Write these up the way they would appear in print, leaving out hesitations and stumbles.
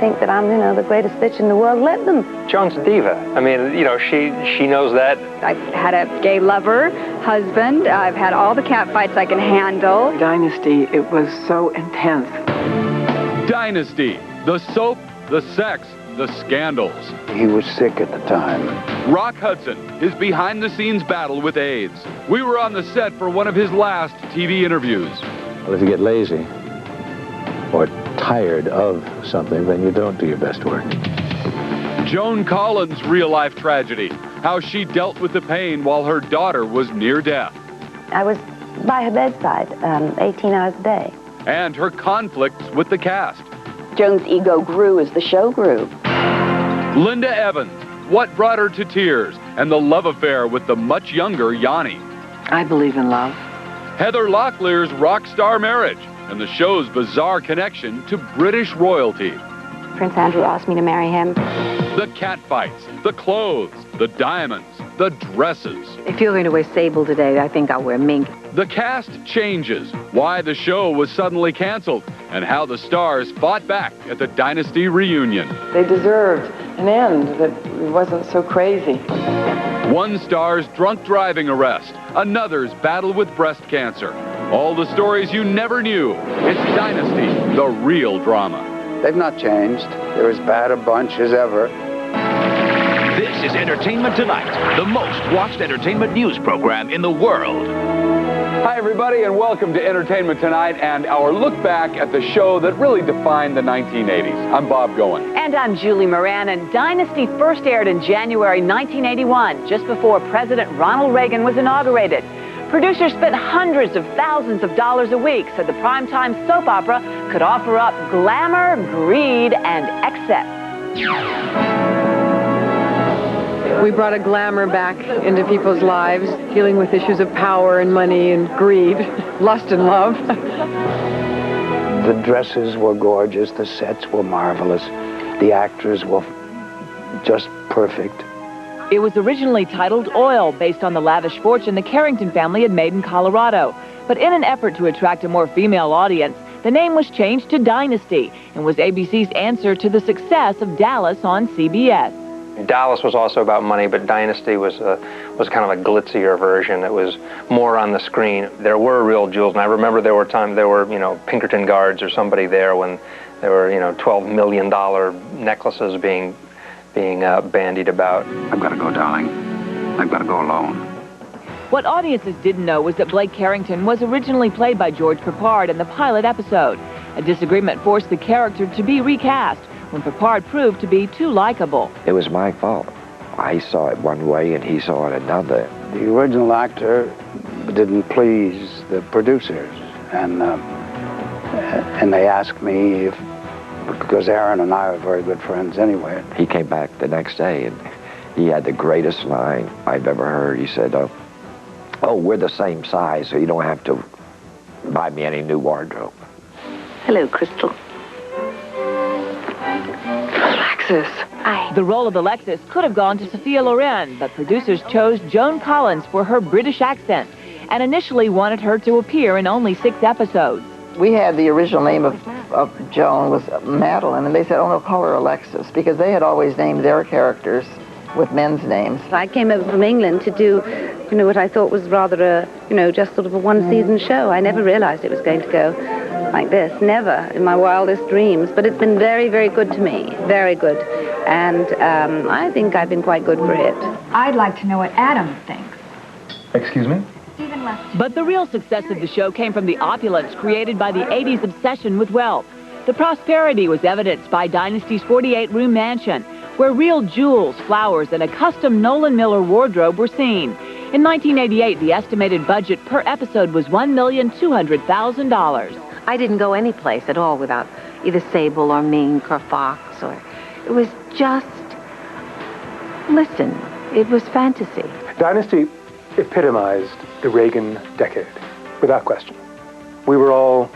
think that I'm, the greatest bitch in the world, let them. Joan's a diva. I mean, she knows that. I've had a gay lover, husband. I've had all the cat fights I can handle. Dynasty, it was so intense. Dynasty, the soap, the sex, the scandals. He was sick at the time. Rock Hudson, his behind-the-scenes battle with AIDS. We were on the set for one of his last TV interviews. Well, if you get lazy or tired of something, then you don't do your best work. Joan Collins' real-life tragedy, how she dealt with the pain while her daughter was near death. I was by her bedside 18 hours a day. And her conflicts with the cast. Joan's ego grew as the show grew. Linda Evans, what brought her to tears, and the love affair with the much younger Yanni. I believe in love. Heather Locklear's rock star marriage, and the show's bizarre connection to British royalty. Prince Andrew asked me to marry him. The catfights, the clothes, the diamonds, the dresses. If you're going to wear sable today, I think I'll wear mink. The cast changes, why the show was suddenly canceled, and how the stars fought back at the Dynasty reunion. They deserved an end that wasn't so crazy. One star's drunk driving arrest, another's battle with breast cancer. All the stories you never knew. It's Dynasty, the real drama. They've not changed. They're as bad a bunch as ever. This is Entertainment Tonight, the most watched entertainment news program in the world. Hi, everybody, and welcome to Entertainment Tonight and our look back at the show that really defined the 1980s. I'm Bob Goen. And I'm Julie Moran, and Dynasty first aired in January 1981, just before President Ronald Reagan was inaugurated. Producers spent hundreds of thousands of dollars a week so the primetime soap opera could offer up glamour, greed, and excess. We brought a glamour back into people's lives, dealing with issues of power and money and greed, lust and love. The dresses were gorgeous. The sets were marvelous. The actors were just perfect. It was originally titled Oil, based on the lavish fortune the Carrington family had made in Colorado. But in an effort to attract a more female audience, the name was changed to Dynasty and was ABC's answer to the success of Dallas on CBS. Dallas was also about money, but Dynasty was kind of a glitzier version. It was more on the screen. There were real jewels, and I remember there were Pinkerton guards or somebody there when there were, $12 million necklaces being bandied about. I've got to go, darling. I've got to go alone. What audiences didn't know was that Blake Carrington was originally played by George Peppard in the pilot episode. A disagreement forced the character to be recast when Peppard proved to be too likable. It was my fault. I saw it one way and he saw it another. The original actor didn't please the producers, and they asked me if, because Aaron and I were very good friends anyway. He came back the next day and he had the greatest line I've ever heard. He said, oh, we're the same size, so you don't have to buy me any new wardrobe. Hello, Crystal. Alexis. Hi. The role of Alexis could have gone to Sophia Loren, but producers chose Joan Collins for her British accent and initially wanted her to appear in only 6 episodes. We had the original name of Joan was Madeline, and they said, oh, no, call her Alexis, because they had always named their characters with men's names. I came over from England to do, what I thought was rather a, just sort of a one-season show. I never realized it was going to go like this. Never in my wildest dreams. But it's been very, very good to me. Very good. And I think I've been quite good for it. I'd like to know what Adam thinks. Excuse me? But the real success of the show came from the opulence created by the 80s obsession with wealth. The prosperity was evidenced by Dynasty's 48-room mansion, where real jewels, flowers, and a custom Nolan Miller wardrobe were seen. In 1988, the estimated budget per episode was $1,200,000. I didn't go any place at all without either sable or mink or fox, or it was just, listen, it was fantasy. Dynasty epitomized the Reagan decade, without question. We were all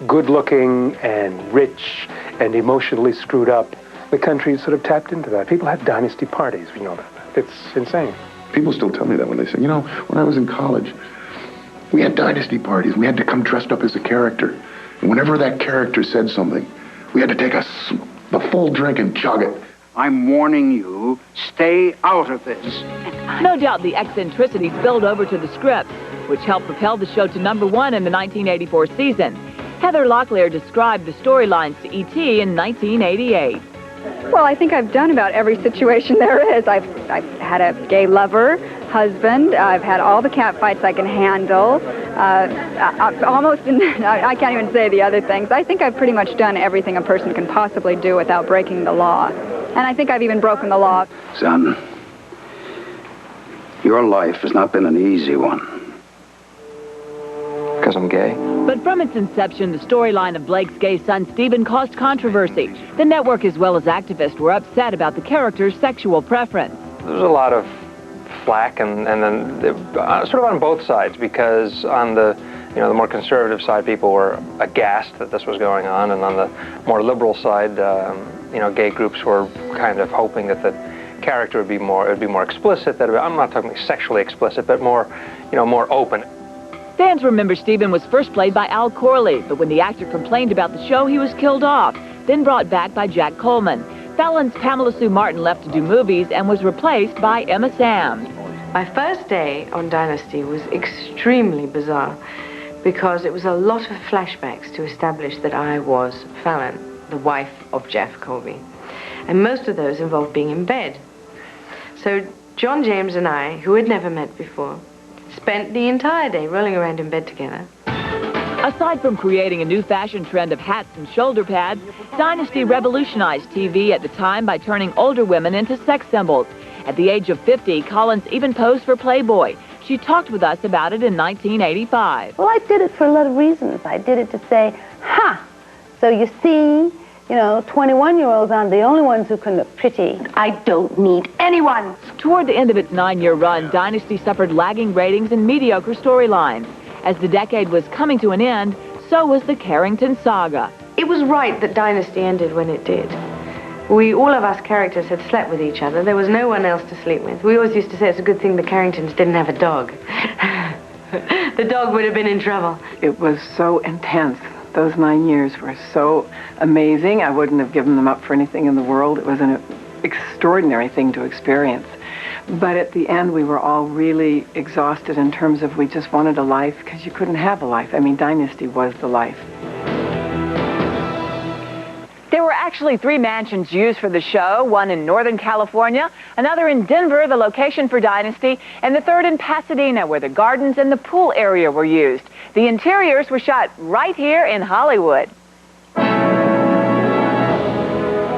good-looking and rich and emotionally screwed up. The country sort of tapped into that. People had Dynasty parties, we know that. It's insane. People still tell me that when they say, when I was in college, we had Dynasty parties. We had to come dressed up as a character. And whenever that character said something, We had to take the full drink and chug it. I'm warning you, stay out of this. No doubt the eccentricity spilled over to the script, which helped propel the show to #1 in the 1984 season. Heather Locklear described the storylines to E.T. in 1988. Well, I think I've done about every situation there is. I've had a gay lover, husband. I've had all the cat fights I can handle. I can't even say the other things. I think I've pretty much done everything a person can possibly do without breaking the law. And I think I've even broken the law. Son, your life has not been an easy one. Because I'm gay. But from its inception, the storyline of Blake's gay son, Stephen, caused controversy. The network, as well as activists, were upset about the character's sexual preference. There was a lot of flack, and then sort of on both sides, because on the more conservative side, people were aghast that this was going on, and on the more liberal side, gay groups were kind of hoping that the character would be more explicit. That I'm not talking sexually explicit, but more open. Fans remember Stephen was first played by Al Corley, but when the actor complained about the show, he was killed off, then brought back by Jack Coleman. Fallon's Pamela Sue Martin left to do movies and was replaced by Emma Samms. My first day on Dynasty was extremely bizarre because it was a lot of flashbacks to establish that I was Fallon, the wife of Jeff Colby. And most of those involved being in bed. So John James and I, who had never met before, spent the entire day rolling around in bed together. Aside from creating a new fashion trend of hats and shoulder pads, Dynasty revolutionized TV at the time by turning older women into sex symbols. At the age of 50, Collins even posed for Playboy. She talked with us about it in 1985. Well, I did it for a lot of reasons. I did it to say, ha! So you see, 21-year-olds aren't the only ones who can look pretty. I don't need anyone. Toward the end of its 9-year run, Dynasty suffered lagging ratings and mediocre storylines. As the decade was coming to an end, so was the Carrington saga. It was right that Dynasty ended when it did. All of us characters had slept with each other. There was no one else to sleep with. We always used to say it's a good thing the Carringtons didn't have a dog. The dog would have been in trouble. It was so intense. Those 9 years were so amazing. I wouldn't have given them up for anything in the world. It was an extraordinary thing to experience. But at the end, we were all really exhausted in terms of we just wanted a life because you couldn't have a life. I mean, Dynasty was the life. There were actually 3 mansions used for the show, one in Northern California, another in Denver, the location for Dynasty, and the third in Pasadena, where the gardens and the pool area were used. The interiors were shot right here in Hollywood.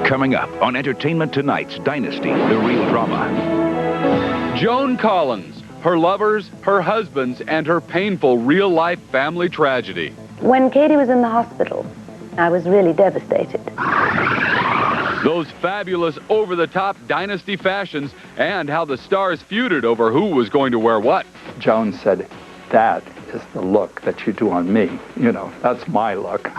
Coming up on Entertainment Tonight's Dynasty, the real drama. Joan Collins, her lovers, her husbands, and her painful real-life family tragedy. When Katie was in the hospital, I was really devastated. Those fabulous over-the-top Dynasty fashions and how the stars feuded over who was going to wear what. Joan said, that is the look that you do on me. That's my look.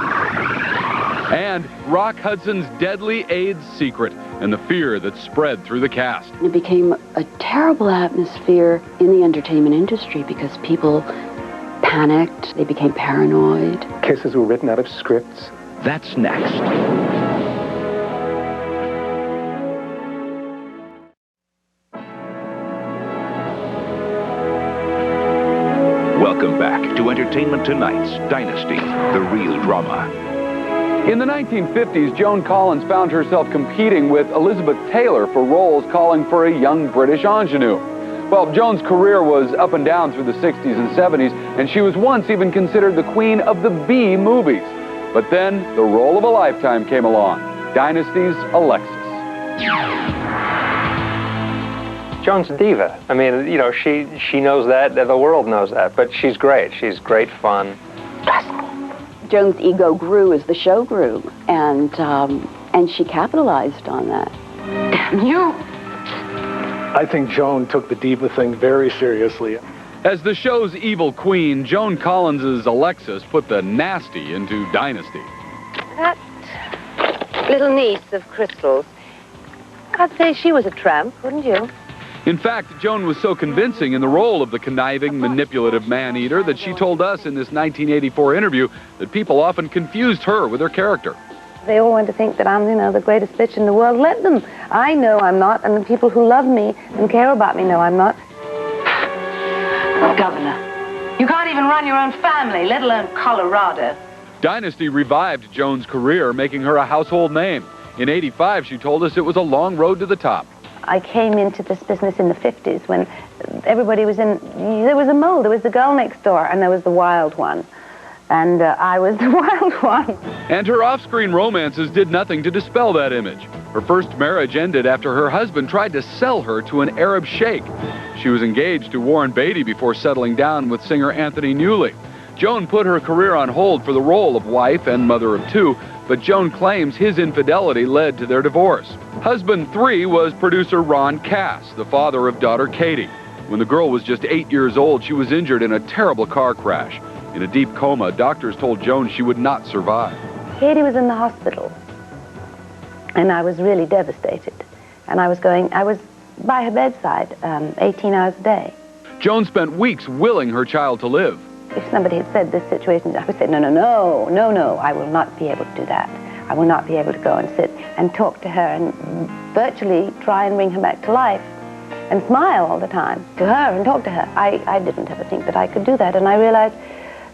And Rock Hudson's deadly AIDS secret and the fear that spread through the cast. It became a terrible atmosphere in the entertainment industry because people panicked, they became paranoid. Kisses were written out of scripts. That's next. Welcome back to Entertainment Tonight's Dynasty, the real drama. In the 1950s, Joan Collins found herself competing with Elizabeth Taylor for roles calling for a young British ingenue. Well, Joan's career was up and down through the 60s and 70s, and she was once even considered the queen of the B movies. But then, the role of a lifetime came along, Dynasty's Alexis. Joan's a diva. I mean, she knows that, the world knows that, but she's great. She's great fun. Joan's ego grew as the show grew, and she capitalized on that. Damn you! I think Joan took the diva thing very seriously. As the show's evil queen, Joan Collins' Alexis put the nasty into Dynasty. That little niece of Crystal's, I'd say she was a tramp, wouldn't you? In fact, Joan was so convincing in the role of the conniving, manipulative man-eater that she told us in this 1984 interview that people often confused her with her character. They all want to think that I'm, the greatest bitch in the world. Let them. I know I'm not, and the people who love me and care about me know I'm not. Governor, you can't even run your own family, let alone Colorado. Dynasty revived Joan's career, making her a household name. In '85, she told us it was a long road to the top. I came into this business in the 50s when everybody was there was a mole, there was the girl next door, and there was the wild one. And I was the wild one. And her off-screen romances did nothing to dispel that image. Her first marriage ended after her husband tried to sell her to an Arab sheikh. She was engaged to Warren Beatty before settling down with singer Anthony Newley. Joan put her career on hold for the role of wife and mother of two, but Joan claims his infidelity led to their divorce. Husband 3 was producer Ron Cass, the father of daughter Katie. When the girl was just 8 years old, she was injured in a terrible car crash. In a deep coma, doctors told Joan she would not survive. Katie was in the hospital, and I was really devastated. And I was by her bedside 18 hours a day. Joan spent weeks willing her child to live. If somebody had said this situation, I would say, no, I will not be able to do that. I will not be able to go and sit and talk to her and virtually try and bring her back to life and smile all the time to her and talk to her. I didn't ever think that I could do that, and I realized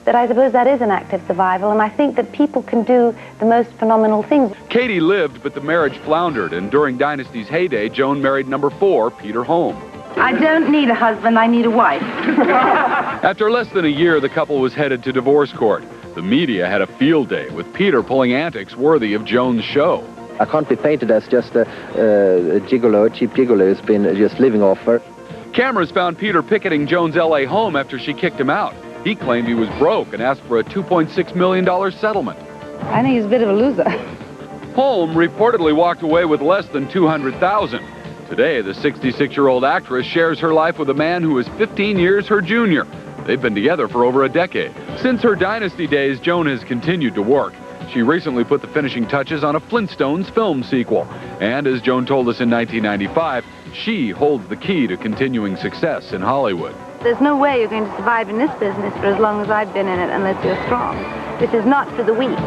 that I suppose that is an act of survival, and I think that people can do the most phenomenal things. Katie lived, but the marriage floundered, and during Dynasty's heyday, Joan married number 4, Peter Holm. I don't need a husband, I need a wife. After less than a year, the couple was headed to divorce court. The media had a field day, with Peter pulling antics worthy of Joan's show. I can't be painted as just a gigolo, a cheap gigolo who's been just living off her. Cameras found Peter picketing Joan's L.A. home after she kicked him out. He claimed he was broke and asked for a $2.6 million settlement. I think he's a bit of a loser. Holm reportedly walked away with less than $200,000. Today, the 66-year-old actress shares her life with a man who is 15 years her junior. They've been together for over a decade. Since her Dynasty days, Joan has continued to work. She recently put the finishing touches on a Flintstones film sequel. And as Joan told us in 1995, she holds the key to continuing success in Hollywood. There's no way you're going to survive in this business for as long as I've been in it unless you're strong. This is not for the weak.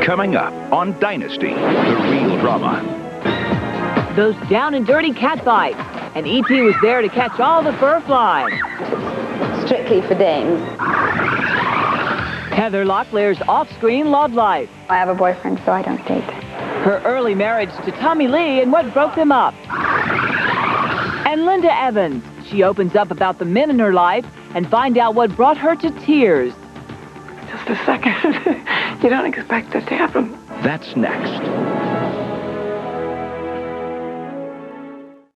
Coming up on Dynasty, the real drama. Those down and dirty cat fights. And E.T. was there to catch all the fur flies. Strictly for dames. Heather Locklear's off-screen love life. I have a boyfriend, so I don't date. Her early marriage to Tommy Lee and what broke them up. And Linda Evans. She opens up about the men in her life and find out what brought her to tears. Just a second. You don't expect that to happen. That's next.